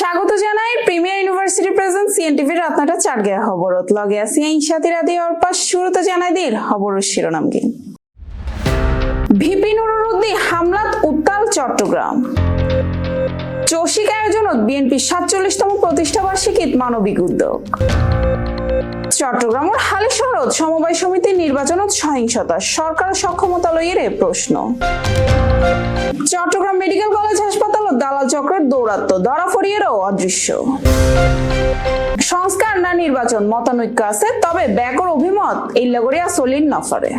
স্বাগত জানাই premier university present CNTV রাতনাটা চাটগে খবরত লগে আছি ইনশাতি রাদি অরপাস শুরুতে জানাই দির খবরের শিরোনাম কি ভিপি নুরুল উদ্দিন হামলাত উত্তাল চট্টগ্রাম চৌশিক আয়োজনত বিএনপি ৪৭তম প্রতিষ্ঠাবার্ষিকীত মানবিক উদ্যোগ চট্টগ্রামের হালিশহরত সমবায় সমিতির নির্বাচনত সহিংসতা সরকার সক্ষমতা লইয়ে প্রশ্ন চট্টগ্রাম মেডিকেল কলেজ হাসপাতালত দালাল চক্রের দৌরাত্ম্য ধরা ফরিয়েরও অদৃশ্য সংস্কার না নির্বাচন মতানৈক্য আছে তবে ব্যাকর অভিমত ইল্লাগরিয়া সলিন নফরে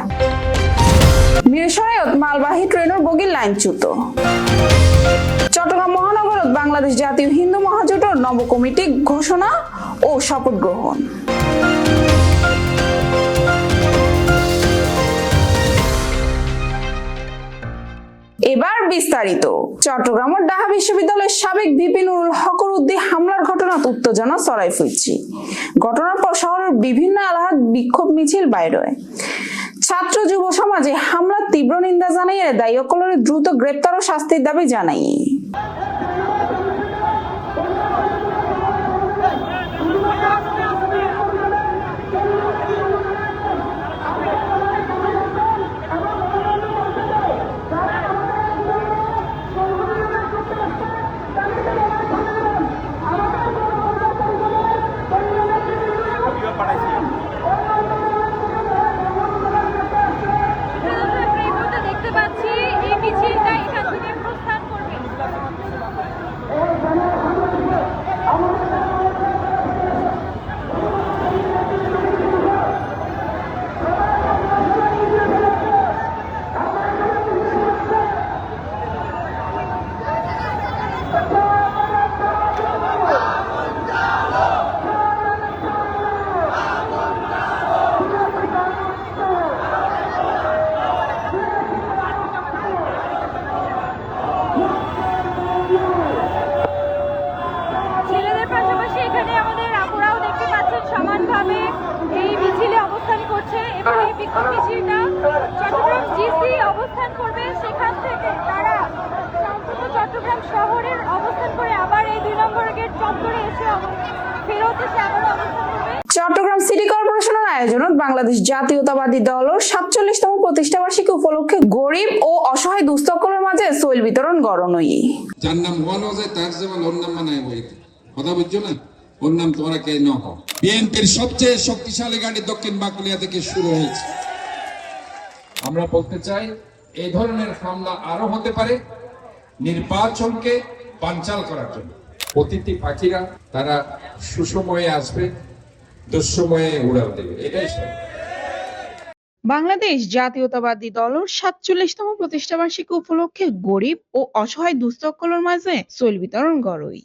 মিরসরাইত মালবাহী ট্রেনের বগির লাইনচ্যুত চট্টগ্রাম মহানগরত বাংলাদেশ জাতীয় হিন্দু মহাজোটের নব কমিটি ঘোষণা ও শপথ গ্রহণ। এবার বিস্তারিত। চট্টগ্রামের ঢাকা বিশ্ববিদ্যালয়ের সাবেক ভিপি নুরুল হকর উদ্দিন হামলার ঘটনাত উত্তেজনা ছড়াই ফুটছে। ঘটনার পর শহরের বিভিন্ন এলাকায় বিক্ষোভ মিছিল বাইর হয়। ছাত্র যুব সমাজে হামলার তীব্র নিন্দা জানাইয়ে দায়ীসকলের দ্রুত গ্রেপ্তার ও শাস্তির দাবি জানাই। চট্টগ্রাম শহরের অবস্থান করে আবার এই ২ নম্বর গেট চত্বরে এসে ফেরত এসে আবার অবস্থান করবে। চট্টগ্রাম সিটি কর্পোরেশনের আয়োজনত বাংলাদেশ জাতীয়তাবাদী দলের ৪৭তম প্রতিষ্ঠাবার্ষিকী উপলক্ষে গরিব ও অসহায় দুস্থকলের মাঝে সইল বিতরণ গড়নই। যার নাম হলো যে তার যেমন ওর নাম বানায় বইতে কথা বুঝছো না, ওর নাম তোমরা কে ন হও। বিএনপির সবচেয়ে শক্তিশালী গাড়ি দক্ষিণ বাকলিয়া থেকে শুরু হয়েছে। আমরা বলতে চাই এই ধরনের হামলা আরো হতে পারে নির্বাচনকে বানচাল করার জন্য। অতিথি পাখিরা তারা সুসময়ে আসবে, দুঃসময়ে উড়াল দেবে, এটাই সত্য। বাংলাদেশ জাতীয়তাবাদী দলের ৪৭তম প্রতিষ্ঠাবার্ষিকী উপলক্ষে গরিব ও অসহায় দুস্থকলের মাঝে সইল বিতরণ গড়ই।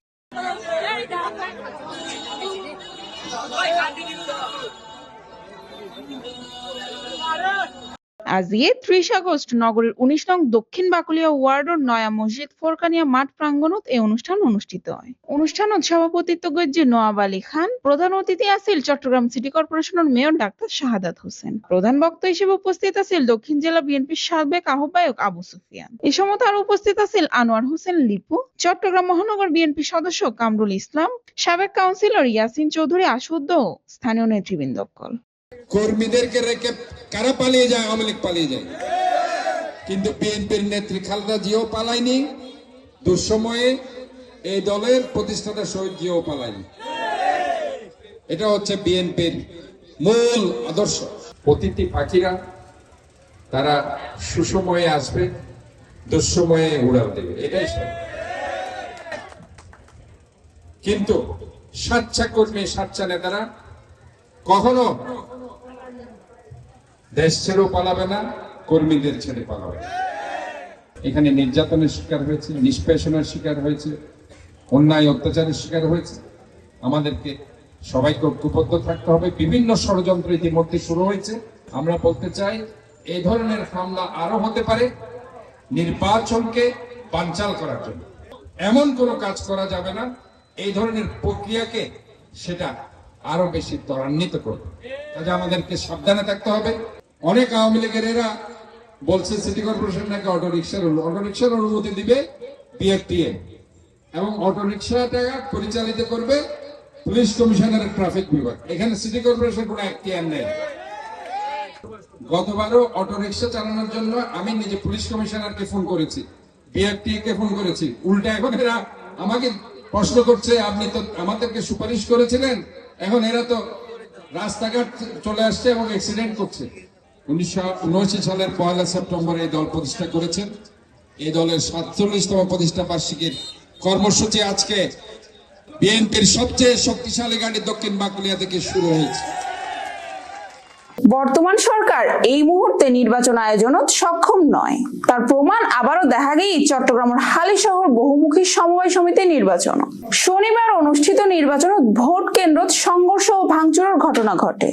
আজিয়ে ৩০ আগস্ট নগরীর ১৯ নং দক্ষিণ বাকলিয়া ওয়ার্ডের নয়া মসজিদ ফোরকানিয়া মাঠ প্রাঙ্গণত এই অনুষ্ঠান অনুষ্ঠিত হয়। অনুষ্ঠানত সভাপতিত্ব করছে নওয়াব আলী খান। প্রধান অতিথি আছিল চট্টগ্রাম সিটি কর্পোরেশনের মেয়র ডাক্তার শাহাদাত হোসেন। প্রধান বক্তা হিসেবে উপস্থিত আছিল দক্ষিণ জেলা বিএনপির সাবেক আহ্বায়ক আবু সুফিয়ান। এই সময় আরো উপস্থিত আছিল আনোয়ার হোসেন লিপু, চট্টগ্রাম মহানগর বিএনপি সদস্য কামরুল ইসলাম, সাবেক কাউন্সিলর ইয়াসিন চৌধুরী আসুদ্দ স্থানীয় নেতৃবৃন্দ। কর্মীদেরকে রেখে কারা পালিয়ে যায়? আওয়ামী লীগ পালিয়ে যায়, কিন্তু বিএনপির নেত্রী খালেদা জিয়াও পালায়নি, দুঃসময়ে এই দলের প্রতিষ্ঠাতা শহীদ জিয়াও পালায়নি। এটা হচ্ছে বিএনপির মূল আদর্শ। অতিথি পাখিরা তারা সুসময়ে আসবে, দুঃসময়ে উড়াল দেবে, এটাই সত্য। কিন্তু স্বেচ্ছাকর্মী স্বেচ্ছা নেতারা কখনো দেশ ছেড়েও পালাবে না, কর্মীদের ছেড়ে পালাবে না। এখানে নির্যাতনের শিকার হয়েছে, নিষ্পেষণের শিকার হয়েছে, অন্যায় অত্যাচারের শিকার হয়েছে। আমাদেরকে সবাইকে ঐক্যবদ্ধ থাকতে হবে। বিভিন্ন ষড়যন্ত্র ইতিমধ্যে শুরু হয়েছে। আমরা বলতে চাই এই ধরনের হামলা আরো হতে পারে নির্বাচনকে বানচাল করার জন্য। এমন কোনো কাজ করা যাবে না এই ধরনের প্রক্রিয়াকে সেটা আরো বেশি ত্বরান্বিত করবে। কাজে আমাদেরকে সাবধানে থাকতে হবে। অনেক আওয়ামী লীগের এরা বলছে সিটি কর্পোরেশন নাকি অটোরিকশার অনুমতি দিবে বিএফটিএ, এবং অটোরিকশাটা পরিচালিত করবে পুলিশ কমিশনারের ট্রাফিক বিভাগ। এখানে সিটি কর্পোরেশন কোনো এখতিয়ার নেই। গতবারও অটোরিকশা চালানোর জন্য আমি নিজে পুলিশ কমিশনারকে ফোন করেছি, বিআরটি কে ফোন করেছি। উল্টা এখন এরা আমাকে প্রশ্ন করছে, আপনি তো আমাদেরকে সুপারিশ করেছিলেন, এখন এরা তো রাস্তাঘাট চলে আসছে এবং অ্যাক্সিডেন্ট করছে। 1979 সালের 1 সেপ্টেম্বর এই দল প্রতিষ্ঠা করেছেন। এই দলের 47তম প্রতিষ্ঠা বার্ষিকীর কর্মসূচি আজকে বিএনপির সবচেয়ে শক্তিশালী গাড়ি দক্ষিণ বাকলিয়া থেকে শুরু হয়েছে। বর্তমান সরকার এই মুহূর্তে নির্বাচন আয়োজনত সক্ষম নয়, তার প্রমাণ আবারও দেখা গেই চট্টগ্রামের হালিশহর বহুমুখী সমবায় সমিতি নির্বাচন। শনিবার অনুষ্ঠিত নির্বাচনত ভোট কেন্দ্রত সংঘর্ষ ও ভাঙচুরের ঘটনা ঘটে।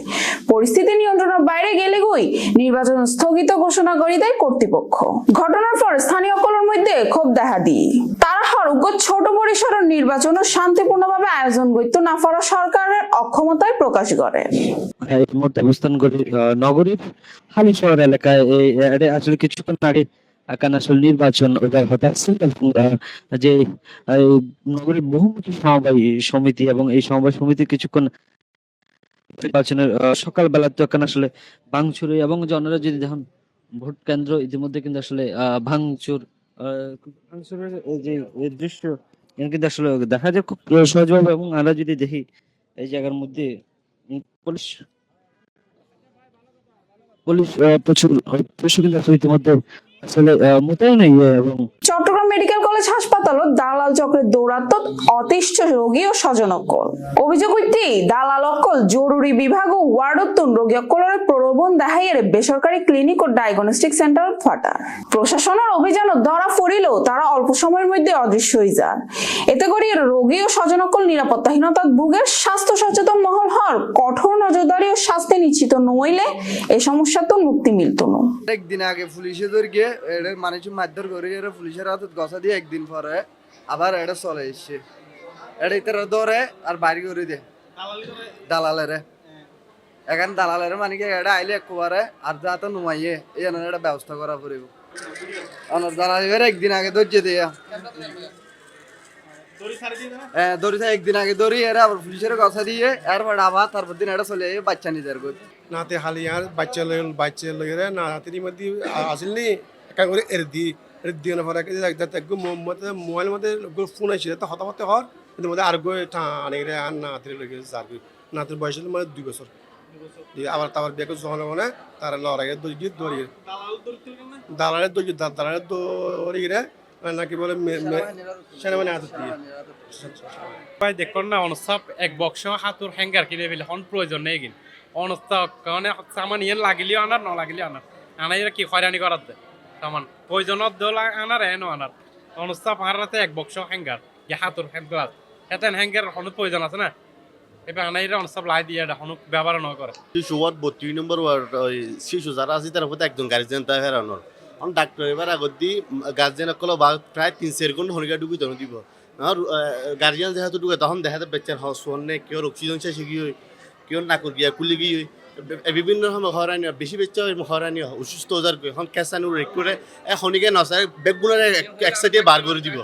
পরিস্থিতি নিয়ন্ত্রণের বাইরে গেলে গই নির্বাচন স্থগিত ঘোষণা করে দেয় কর্তৃপক্ষ। ঘটনার পর স্থানীয় সকলের মধ্যে ক্ষোভ দেখা দিয়ে তারা হরুগ্য ছোট পরিসরের নির্বাচন শান্তিপূর্ণভাবে আয়োজন করতে না পারা সরকারের অক্ষমতায় প্রকাশ করে। এই মুহূর্তে অবস্থান করি নগরীর হালিশহর এলাকায়। এই আসলে কিছুক্ষণ আগে আসলে নির্বাচন হতে আসছে, যে নগরীর বহুমুখী সমবায় সমিতি এবং এই সমবায় সমিতি কিছুক্ষণ নির্বাচনের সকালবেলা তো আসলে ভাঙচুরে এবং জনরা যদি দেখুন ভোট কেন্দ্র ইতিমধ্যে কিন্তু আসলে ভাঙচুরের যে এই দৃশ্য কিন্তু আসলে দেখা যায় খুব সহজভাবে। এবং আমরা যদি দেখি এই জায়গার মধ্যে পুলিশ প্রচুর কিন্তু আসলে ইতিমধ্যে আসলে মোতায়েন এবং চট্টগ্রাম মেডিকেল কলেজ হাসপাতালত দালাল চক্রের দৌরাত্মত অতিষ্ঠ রোগী ও স্বজনকল। অভিযোগ উঠতি দালাল অকল জরুরি বিভাগ ও ওয়ার্ডতুন রোগী অকলের প্রলোভন দেখাইয়ের বেসরকারি ক্লিনিক ও ডায়াগনস্টিক সেন্টার ফাটা। প্রশাসনের অভিযান ধরা পড়িলেও তারা অল্প সময়ের মধ্যে অদৃশ্য হয়ে যান। এতে করে রোগী ও স্বজনকল নিরাপত্তাহীনতার ভুগে স্বাস্থ্য সচেতন মহল হর কঠোর নজরদারি ও শাস্তি নিশ্চিত নইলে এই সমস্যা তো মুক্তি মিলত না। একদিন আগে পুলিশে ধরিয়ে এটা মানুষ মারধর করে পুলিশের হাতে গছা দিয়ে একদিন পরে আবার এটা চলে এসছে, এটা ইতারা ধরে আর বাড়ি করে দে দালালেরে। এখন দালালের মানে কি এটা আইলে একবারে আর যা তো নুমাইয়ে এই এটা ব্যবস্থা করা পড়িব। দালালের একদিন আগে ধৈর্য দিয়া দড়ি একদিন আগে দড়ি এরা আবার পুলিশের গছা দিয়ে এরপর আবার তারপর দিন এটা চলে বাচ্চা নিজের কই নাতে হালিয়ার বাচ্চা লইরে না রাতের মধ্যে আসেননি একা করে এর দিয়ে না পরে মোবাইল মধ্যে ফোন আসছে তো হতাহত হওয়ার কিন্তু মধ্যে আর গো টানে আর নাতির লগে যার নাতির বয়স হলো মানে 2 বছর আবার তারপর বিয়ে যখন মানে তারা লড়াইয়ের দড়ি দালালের দড়ি রে নাকি বলে সেনাবাহিনী হাত দিয়ে দেখুন না অনস্থাপ এক বক্স হাতুর হ্যাঙ্গার কিনে ফেলে হন প্রয়োজন নেই কিন অনস্থাপ কারণে সামান ইয়ে লাগিলেও আনার ন লাগিলেও আনার আনাইরা কি হয়রানি করার দে সামান প্রয়োজনত দোল আনার এনো আনার অনস্থাপ হারাতে এক বক্স হ্যাঙ্গার ইয়ে হাতুর গ্লাস এটা হ্যাঙ্গার হন প্রয়োজন আছে না এবার আনাইরা অনস্থাপ লাই দিয়ে এটা হন ব্যবহার ন করে শিশু ওয়ার্ড 32 নম্বর ওয়ার্ড ওই শিশু যারা আছে তার উপর একজন গার্জিয়ান তাই হেরানোর ডাক্তার এবার আগত দি গার্জিয়ান কলো প্রায় 3-4 ঘন্টা হনিকা ডুবি তখন দিব আর গার্জিয়ান যেহেতু ঢুকে তখন দেখা যায় বাচ্চার হসনে কেউ অক্সিজেন শেষ গিয়ে কেউ নাকুর গিয়া কুলি গিয়ে বিভিন্ন সময় হরানি বেশি বাচ্চা হরানি অসুস্থ হওয়ার এখন ক্যাসানো রেক করে হনিকে নসায় বেগুনের এক সাইডে বার করে দিব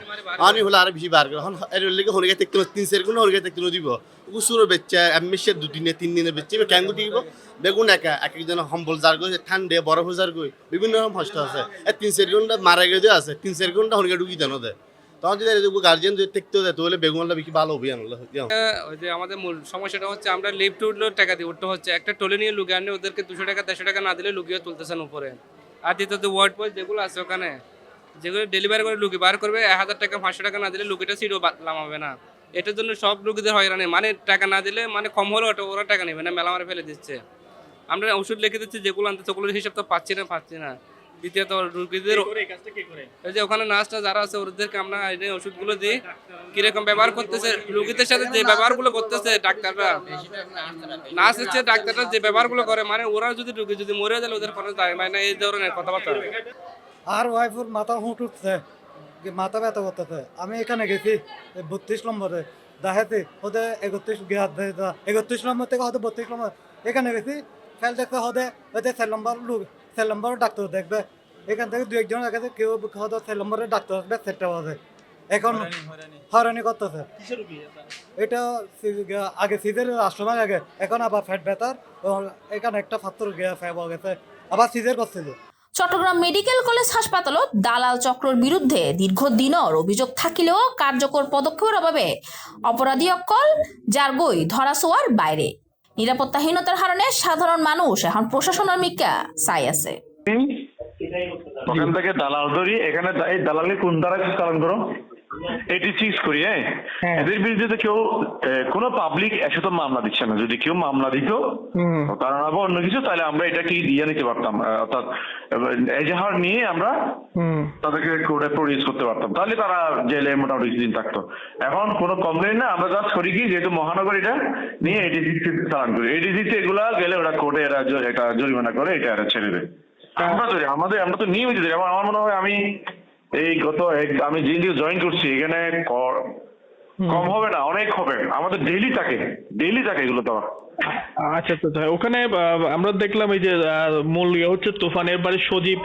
আমি হলে আর বেশি বার করে এখন এর লেগে হনিকে দেখতে 3-4 ঘন্টা হনিকে দেখতে দিব উসুর বাচ্চা এমএসের 2-3 দিনের বাচ্চা কেন দিব বেগুন একা এক একজন সম্বল যার গই ঠান্ডে বরফ যার গই বিভিন্ন রকম কষ্ট আছে 3-4 ঘন্টা মারা গিয়ে আছে 3-4 ঘন্টা হনিকে ঢুকি জানো দেয় তখন যদি গার্জিয়ান যদি দেখতে দেয় তাহলে বেগুনটা বেশি ভালো হবে ওই যে আমাদের মূল সমস্যাটা হচ্ছে আমরা লিফট উঠলেও টাকা দিয়ে উঠতে হচ্ছে একটা টলে নিয়ে লুকিয়ে আনলে ওদেরকে 200 টাকা 150 টাকা না দিলে লুকিয়ে তুলতেছেন উপরে। আর দ্বিতীয়ত ওয়ার্ড বয় যেগুলো আছে ওখানে যেগুলো ডেলিভারি করে লুকি বার করবে 1000 টাকা 500 টাকা না দিলে লুকিটা সিটও নামাবে না। এটার জন্য সব রুগীদের হয়রানি মানে টাকা না দিলে মানে কম হলেও ওরা টাকা নেবে না, মেলা মারে ফেলে দিচ্ছে। আমরা ওষুধ লিখে দিচ্ছি যেগুলো আনতে ওগুলোর হিসাব তো পাচ্ছি না। দ্বিতীয়ত রুগীদের ওই যে ওখানে নার্সটা যারা আছে ওদেরকে আমরা ওষুধগুলো দিই কিরকম ব্যবহার করতেছে রুগীদের সাথে যে ব্যবহারগুলো করতেছে ডাক্তাররা নার্স হচ্ছে ডাক্তাররা যে ব্যবহারগুলো করে মানে ওরা যদি রুগী যদি মরে যায় ওদের কোনো যায় মানে এই ধরনের কথাবার্তা। আর ওয়াইফের মাথা হুঁট উঠছে, মাথা ব্যথা করতেছে। আমি এখানে গেছি 32 নম্বরে দেখাতে ওদের 31 নম্বর থেকে হয়তো 32 নম্বর এখানে গেছি ফেল দেখতে হতে ওদের 4 নম্বর ডাক্তার দেখবে। এখান থেকে 2-1 জন কেউ হয়তো 4 নম্বরের ডাক্তার আসবে 7টা বাজে এখন হয়রানি করতেছে। এটা আগে সিজের আশ্রমের আগে, এখন আবার ফ্যাট ব্যথার এখানে একটা পাথর গিয়ে পাওয়া গেছে, আবার সিজের করছিল। চট্টগ্রাম মেডিকেল কলেজ হাসপাতালত দালাল চক্রের বিরুদ্ধে দীর্ঘদিনের অভিযোগ থাকিলেও কার্যকর পদক্ষেপের অভাবে অপরাধী অকল জার্গই ধরাছোঁয়ার বাইরে। নিরাপত্তাহীনতার কারণে সাধারণ মানুষ এখন প্রশাসনের মিকা চাই আছে। ওখান থেকে দালাল ধরি, এখানে এই দালালি কোন দ্বারা চালান করো 86 করি। এদের বিরুদ্ধে তো কেউ কোনো পাবলিক এসে তো মামলা দিচ্ছে না। যদি কেউ মামলা দিত কারণ আবার অন্য কিছু, তাহলে আমরা এটা কি দিয়ে নিতে পারতাম, অর্থাৎ এজাহার নিয়ে আমরা তাদেরকে কোর্টে প্রডিউস করতে পারতাম, তাহলে তারা জেলে মোটামুটি কিছুদিন থাকতো। এখন কোনো কমপ্লেন না, আমরা জাস্ট করি কি, যেহেতু মহানগর এটা নিয়ে 86 চালান করি, 86 এগুলা গেলে ওরা কোর্টে এরা এটা জরিমানা করে, এটা এরা ছেড়ে দেয়। আমরা তো নিয়মিত ধরি। আমার মনে হয় আমি এই আমি যেদিন জয়েন করছি এখানে কম হবে না, অনেক হবে। আমাদের ডেইলি থাকে এগুলো দেওয়া। আচ্ছা আচ্ছা, ওখানে আমরা দেখলাম এই যে মূল হচ্ছে তুফানের বাড়ি সজীব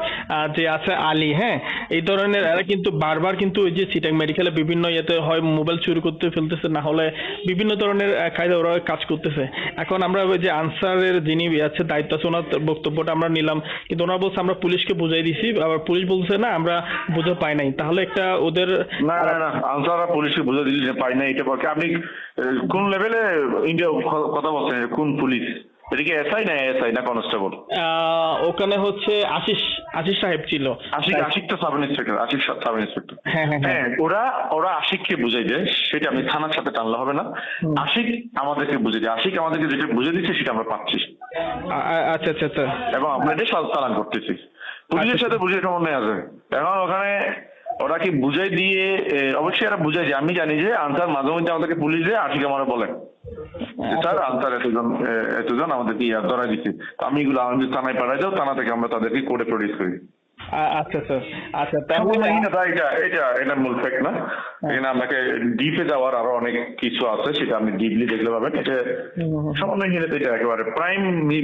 যে আছে আলী, হ্যাঁ, এই ধরনের এরা কিন্তু বারবার কিন্তু ওই যে চিটাং মেডিকেলে বিভিন্ন ইয়েতে হয় মোবাইল চুরি করতে ফেলতেছে, না হলে বিভিন্ন ধরনের কায়দা ওরা কাজ করতেছে। এখন আমরা ওই যে আনসারের যিনি আছে দায়িত্ব আছে, ওনার বক্তব্যটা আমরা নিলাম, কিন্তু ওনারা বলছে আমরা পুলিশকে বুঝাই দিছি, আবার পুলিশ বলছে না আমরা বুঝে পাই নাই। তাহলে একটা ওদের না আনসাররা পুলিশকে বুঝে দিলি পাই নাই, এটা আপনি কোন লেভেলে ইন্ডিয়া কথা বলছেন, কোন পুলিশ? এটা কি এসআই না কনস্টেবল? ওখানে হচ্ছে আশিস সাহেব ছিল। আশিক তো সাব ইন্সপেক্টর। হ্যাঁ, ওরা আশিককে বুঝাই দেয়, সেটা আমি থানার সাথে টানলে হবে না। আশিক আমাদেরকে বুঝে দেয়, আশিক আমাদেরকে যেটা বুঝে দিচ্ছে সেটা আমরা পাচ্ছি। আচ্ছা আচ্ছা আচ্ছা, এবং আমরা এটা চালান করতেছি, পুলিশের সাথে বুঝে সমন্বয় আছে। এখন ওখানে ওরা কি বুঝাই দিয়ে, অবশ্যই এরা বুঝাই যায়। আমি জানি যে আনসার মাঝে মধ্যে আমাদেরকে পুলিশ দিয়ে আশিক আমার বলে স্যার আনসার এতজন আমাদেরকে ধরা দিচ্ছে, আমি এগুলো আমাদের থানায় পাঠাই যাও, থানা থেকে আমরা তাদেরকে কোর্টে প্রডিউস করি। আচ্ছা আচ্ছা আচ্ছা, এটা মূল ফ্যাক্ট না। এখানে আপনাকে ডিপে যাওয়ার আরো অনেক কিছু আছে, সেটা আপনি ডিপলি দেখলে পাবেন। এটা সমন্বয়হীনতা, এটা একেবারে প্রাইম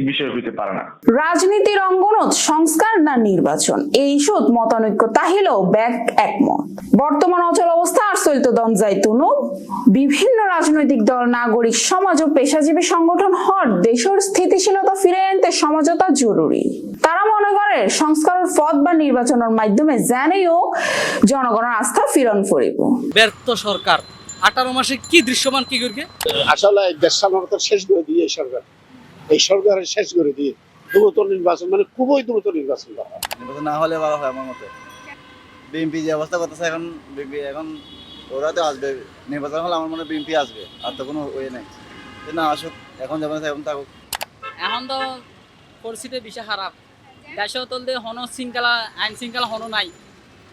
বিষয় হইতে পারে না। রাজনীতির অঙ্গনত সংস্কার না নির্বাচন, এই ইস্যুত মতানৈক্য তাহিলেও ব্যাক একমত। বর্তমান অচল অবস্থা আর চলিত দঞ্জাইতুনো বিভিন্ন রাজনৈতিক দল, নাগরিক সমাজ ও পেশাজীবী সংগঠন হর দেশের স্থিতিশীলতা ফিরে আনতে সমঝোতা জরুরি। তারা মনে করে সংস্কারের পথ বা নির্বাচনের মাধ্যমে জানেও জনগণের আস্থা ফিরন ফরিব। ব্যর্থ সরকার 18 মাসে কি দৃশ্যমান কি করবে? আসলে দেশ সাধারণত শেষ করে দিয়ে এই সরকারের শেষ করে দিয়ে দ্রুত নির্বাচন, মানে খুবই দ্রুত নির্বাচন না হলে ভালো হয় আমার মতে। বিএনপি যে অবস্থা করতেছে এখন, বিএনপি এখন ওরা তো আসবে, নির্বাচন হলে আমার মনে হয় বিএনপি আসবে, আর তো কোনো ওয়ে নাই না আসুক, এখন যেমন এখন থাকুক। এখন তো পরিস্থিতি বেশি খারাপ, দেশেও তুলতে হনো শৃঙ্খলা, আইন শৃঙ্খলা হনো নাই,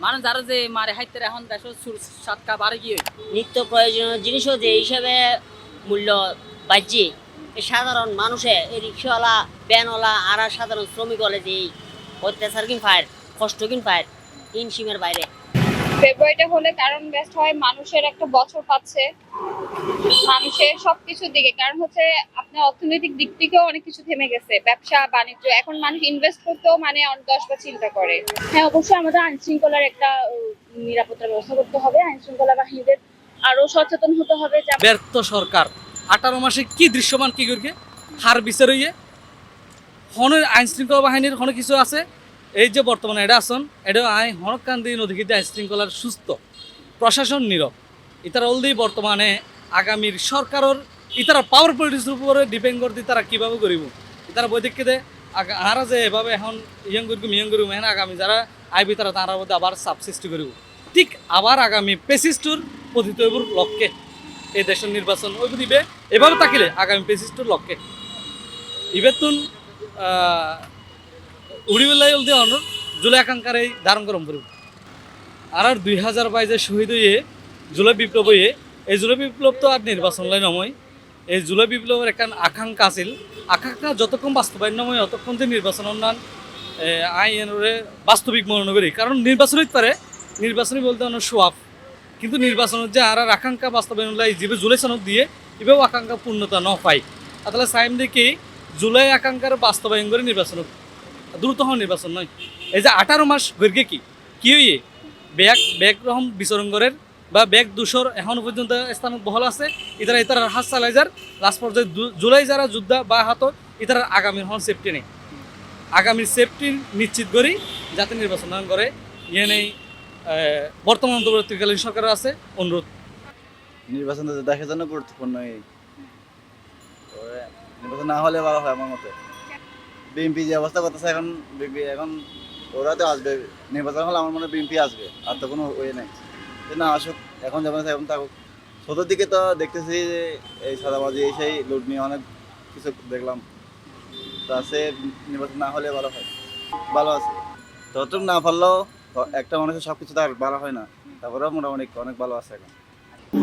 মানে যারা যে মারে হাইতে এখন দেশের সাতকা বাড়ে গিয়ে নিত্য প্রয়োজনীয় জিনিসও যে হিসাবে মূল্য বাড়ছে, সাধারণ মানুষে এই রিক্সাওয়ালা, ভ্যানওয়ালা আর সাধারণ শ্রমিক হলে যে অত্যাচার কিন পায়, কষ্ট কিন পায় ইনসিমের বাইরে। ফেব্রুয়ারিটা হলে কারণ বেস্ট হয়, মানুষের একটা বছর পাচ্ছে, মানুষের সবকিছুর দিকে, কারণ হচ্ছে আপনার অর্থনৈতিক দিক থেকেও অনেক কিছু থেমে গেছে, ব্যবসা বাণিজ্য, এখন মানুষ ইনভেস্ট করতেও মানে 10বার চিন্তা করে। হ্যাঁ, অবশ্যই আমাদের আইন শৃঙ্খলার একটা নিরাপত্তার ব্যবস্থা করতে হবে, আইন শৃঙ্খলা বাহিনীদের আরো সচেতন হতে হবে। ব্যর্থ সরকার 18 মাসে কি দৃশ্যমান কি করবে? হার বিচার হইয়ে হনের আইন শৃঙ্খলা বাহিনীর হনে কিছু আছে, এই যে বর্তমানে এটা আসন, এটা আইন হনকান্দি নদীতে আইন শৃঙ্খলার সুস্থ প্রশাসন নীরব। ইতারা অলরেডি বর্তমানে আগামীর সরকারের ইতারা পাওয়ার পলিটিক্সের উপরে ডিপেন্ড করতে তারা কীভাবে করিব, ইতারা বৈদিককে আরা যে এভাবে এখন ইয়ং করিব এখন আগামী যারা আইবি তারা মধ্যে আবার চাপ সৃষ্টি করিব। ঠিক আবার আগামী পেসিস্টুর পতিতর লক্ষ্যে এই দেশের নির্বাচন ওই দিবে, এভাবে থাকিলে আগামী পেসিস্টুর লক্ষ্যে ইবেতুন উড়িবেলাই অলদি অনর জুলাই আকাঙ্ক্ষার এই ধারণ করম করব। আর 2022 শহীদ হয়ে জুলাই বিপ্লব হয়ে, এই জুলাই বিপ্লব তো আর নির্বাচন লাই নয়, এই জুলাই বিপ্লবের একটা আকাঙ্ক্ষা আছিল, আকাঙ্ক্ষা যতক্ষণ বাস্তবায়ন নয় ততক্ষণ যে নির্বাচন অন্যান আইনরে বাস্তবিক মনে করি। কারণ নির্বাচন হইতে পারে, নির্বাচনী বলতে অন্য সোয়াব, কিন্তু নির্বাচনের যে আর আকাঙ্ক্ষা বাস্তবায়ন লাই যে জুলাই সনদ দিয়ে এভাবেও আকাঙ্ক্ষা পূর্ণতা ন পাই। তাহলে সাইম দেখি জুলাই আকাঙ্ক্ষার বাস্তবায়ন করে নির্বাচন দ্রুত হওয়া নির্বাচন নয়। এই যে 18 মাস গর্গে কি হইয়ে ব্যাগ রকম বিচরণ করের বা ব্যাগ 200 এখনো পর্যন্ত স্থান বহল আছে। ইতারা হাত চালাই যার লাস্ট পর্যায়ে জুলাই যারা যোদ্ধা বা হাত ইতারা আগামীর হন সেফটি নেই, আগামীর সেফটি নিশ্চিত করি যাতে নির্বাচন করে ইয়ে নেই। বর্তমান অন্তর্বর্তীকালীন সরকারের আছে অনুরোধ, নির্বাচন দেখার জন্য গুরুত্বপূর্ণ। নির্বাচন না হলে ভালো হয় আমার মতে। বিএনপি যে অবস্থা করতেছে এখন, বিএনপি এখন ওরা তো আসবে, নির্বাচন হলে আমার মনে হয় বিএনপি আসবে, আর তো কোনো ওয়ে নেই। না আসুক, এখন যেমন এখন থাকুক। ছোটোর দিকে তো দেখতেছি যে এই সাদাবাজি এই সেই লুট নিয়ে অনেক কিছু দেখলাম, তা সে নির্বাচন না হলে ভালো হয়, ভালো আছে। ততটুকু না পারলেও একটা মানুষের সব কিছু তার ভালো হয় না, তারপরেও মোটামুটি অনেক ভালো আছে এখন।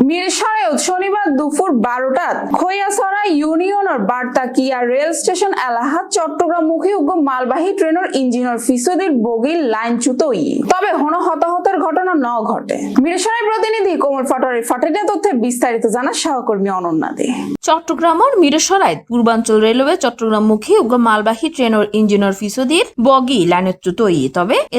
মিরসরাইত শনিবার দুপুর 12টাত খৈয়াছড়া ইউনিয়নের বার্তাকিয়া রেল স্টেশন এলাহাত চট্টগ্রামমুখী মালবাহী ট্রেনের ইঞ্জিনের ফিসদির বগির লাইনচ্যুত তবে হন হতাহতের ঘটনা ন ঘটে। মিরসরাই প্রতিনিধি কোমল ফাটারের ফাটেনে তথ্যে বিস্তারিত জানা সহকর্মী অনন্যা দে। চট্টগ্রামের মিরসরাইত পূর্বাঞ্চল রেলওয়ে চট্টগ্রামমুখী মালবাহী ট্রেনের ইঞ্জিনের ফিসদির বগি লাইনচ্যুত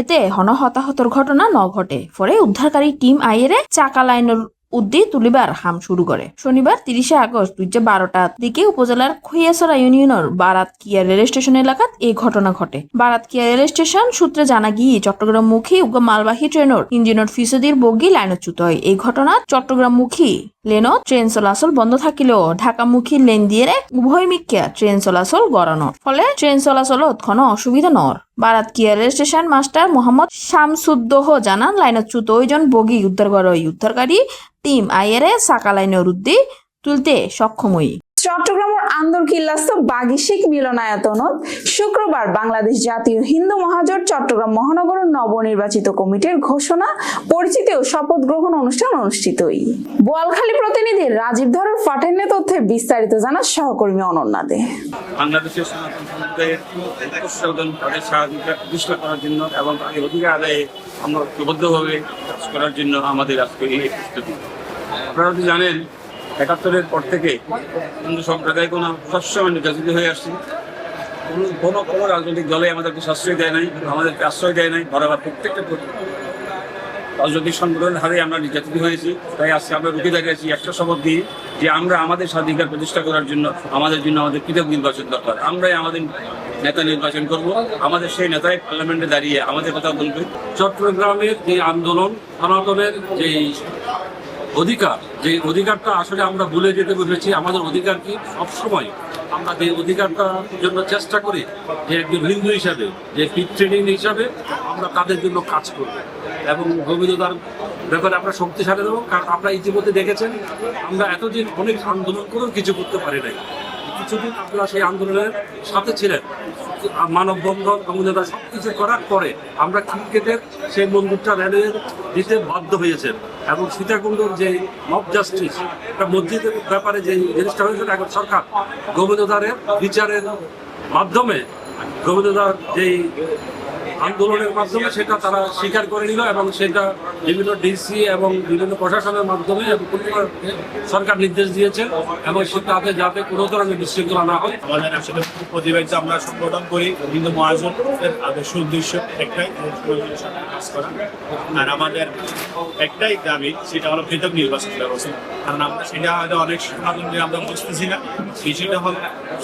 এতে হন হতাহতের ঘটনা ন ঘটে। পরে উদ্ধারকারী টিম আইয়েরে চাকা লাইনের উদ্দি তুলিবার হাম শুরু করে। শনিবার 30 আগস্ট 12টার দিকে উপজেলার খৈয়াছড়া ইউনিয়নের বারাতকিয়া রেল স্টেশন এলাকাত এই ঘটনা ঘটে। বারাতকিয়া রেল স্টেশন সূত্রে জানা গিয়ে চট্টগ্রামমুখী মালবাহী ট্রেনের ইঞ্জিনের ফিসদির বগি লাইনচ্যুত হয়। এই ঘটনার চট্টগ্রামমুখী লেনত ট্রেন চলাচল বন্ধ থাকিলেও ঢাকামুখী লেন দিয়ে উভয় মিক্কা ট্রেন চলাচল গড়ানোর ফলে ট্রেন চলাচলত কোনো অসুবিধা নর। বারাতকিয়া রেল স্টেশন মাস্টার মোহাম্মদ শামসুদ্দোহ জানান লাইনচ্যুত ওইজন বগি উদ্ধার করে উদ্ধারকারী টিম আইয়েরে চাকা লাইনের উদ্দি তুলতে সক্ষম হই। চট্টগ্রামের আন্দরকিল্লাস্থ বাগিশিক মিলনায়তনত শুক্রবার বাংলাদেশ জাতীয় হিন্দু মহাজোট চট্টগ্রাম মহানগরের নবনির্বাচিত কমিটির ঘোষণা পরিচিতি ও শপথ গ্রহণ অনুষ্ঠান অনুষ্ঠিত। বোয়ালখালী প্রতিনিধি রাজীব ধরের ফাটেনে তথ্যে বিস্তারিত জানা সহকর্মী অনন্যা দে। বাংলাদেশের সনাতন সমাজের তাদের স্বাধীনতা প্রতিষ্ঠা করার জন্য এবং তাদের অধিকার আদায়ে আমরা ঐক্যবদ্ধভাবে কাজ করার জন্য আমাদের আজকে এই প্রস্তুতি। আপনারা যদি জানেন 71-এর পর থেকে হিন্দু সম্প্রদায় কোনো সবসময় নির্যাতিত হয়ে আসছে। কোনো রাজনৈতিক দলে আমাদেরকে আশ্রয় দেয় নাই, আমাদেরকে আশ্রয় দেয় নাই। বরাবর প্রত্যেকটা রাজনৈতিক সংগঠনের হারে আমরা নির্যাতিত হয়েছি। তাই আজকে আমরা রুখে দাঁড়িয়েছি একটা শপথ দিয়ে যে আমরা আমাদের স্বাধিকার প্রতিষ্ঠা করার জন্য আমাদের পৃথক নির্বাচন দরকার। আমরাই আমাদের নেতা নির্বাচন করব, আমাদের সেই নেতাই পার্লামেন্টে দাঁড়িয়ে আমাদের কথা বলবে। চট্টগ্রামের যে আন্দোলন, সনাতনের যে অধিকার, যে অধিকারটা আসলে আমরা ভুলে যেতে বসেছি। আমাদের অধিকার কি সবসময় আমরা যে অধিকারটার জন্য চেষ্টা করি যে একজন হিন্দু হিসাবে, যে পিতৃঋণ হিসাবে আমরা তাদের জন্য কাজ করব এবং গোবিন্দদার ব্যাপারে আমরা শক্তিশালী দেবো। কারণ আমরা ইতিমধ্যে দেখেছেন আমরা এতদিন অনেক আন্দোলন করেও কিছু করতে পারি নাই। কিছুদিন আপনারা সেই আন্দোলনের সাথে ছিলেন, মানববন্ধন গোবিন্দদা সব কিছু করার পরে আমরা ক্রিকেটের সেই মন্দিরটা রেলওয়ে দিতে বাধ্য হয়েছেন এবং সীতাকুণ্ডর যে মব জাস্টিস, একটা মসজিদের ব্যাপারে যে জিনিসটা হয়েছিল, এখন সরকার গোবিন্দদারের বিচারের মাধ্যমে গোবিন্দদার যেই আন্দোলনের মাধ্যমে সেটা তারা স্বীকার করে নিল এবং সেটা বিভিন্ন ডিসি এবং বিভিন্ন প্রশাসনের মাধ্যমে সরকার নির্দেশ দিয়েছে এবং সেটাতে যাতে কোনো ধরনের বিশৃঙ্খলা না হয়। আমাদের আসলে প্রতিবাদ যে আমরা সংগঠন করি হিন্দু মহাজোটের আদর্শ উদ্দেশ্য একটাই, কাজ করা। আর আমাদের একটাই দাবি, সেটা হলো পৃথক নির্বাচন ব্যবস্থা। কারণ আমরা সেটা হয়তো অনেক সনাতন আমরা বুঝতেছি না। বিষয়টা হল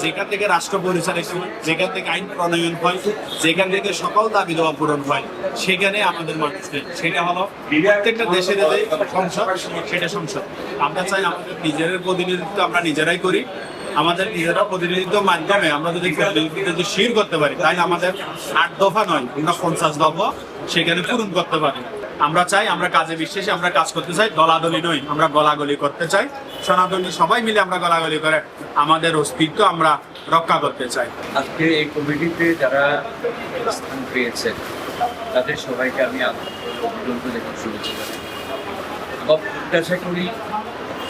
যেখান থেকে রাষ্ট্র পরিচালিত হয়, যেখান থেকে আইন প্রণয়ন হয়, যেখান থেকে সকল দাবি দেওয়া পূরণ হয়, সেখানে আমাদের মানুষ নেই। সেটা হলো প্রত্যেকটা দেশের সংসদ, সেটা সংসদ। আমরা চাই আমাদের নিজেদের প্রতিনিধিত্ব আমরা নিজেরাই করি। আমাদের নিজেরা প্রতিনিধিত্বের মাধ্যমে আমরা যদি প্রতিনিধিত্ব শির করতে পারি, তাহলে আমাদের 8 দফা নয়, আমরা 50 দফা সেখানে পূরণ করতে পারি। আমরা চাই, আমরা কাজে বিশ্বাসী, আমরা কাজ করতে চাই, দলাদলি নই, আমরা গলাগলি করতে চাই। সনাতনী সবাই মিলে আমরা গলাগলি করে আমাদের অস্তিত্ব আমরা রক্ষা করতে চাই। আজকে এই কমিটিতে যারা স্থান পেয়েছেন তাদের সবাইকে আমি অভিনন্দন জানাতে শুভেচ্ছা জানাই এবং প্রত্যাশা করি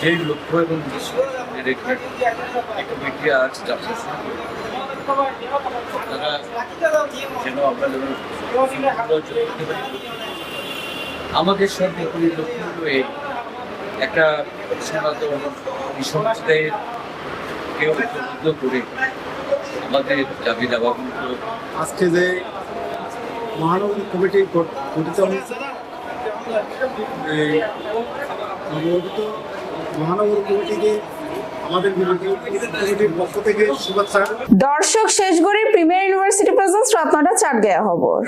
যে লক্ষ্য এবং রেখে এই কমিটি আজ যাচ্ছে তারা যেন আমরা আমাদের সর্বোপরি লক্ষ্য হয়ে একটা সনাতন সংস্থায় কেউ ঐক্যবদ্ধ করে আমাদের দাবি দাবাগুলো। আজকে যে মহানগর কমিটি গঠিত হয়েছে, মহানগর কমিটিকে আমাদের কমিটির পক্ষ থেকে শুভেচ্ছা। দর্শক, শেষ গড়ি প্রিমিয়ার ইউনিভার্সিটি প্রেজেন্স রাত 9টা 4 গয়া খবর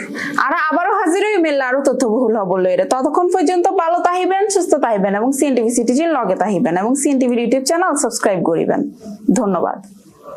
আর আবারও হাজির হই মেল আরো তথ্যবহুল খবর লইরে। ততক্ষণ পর্যন্ত ভালো তাহিবেন, সুস্থ তাহিবেন এবং সিএনটিভি সিটিজির লগে তাহিবেন এবং সিএনটিভির ইউটিউব চ্যানেল সাবস্ক্রাইব করিবেন। ধন্যবাদ।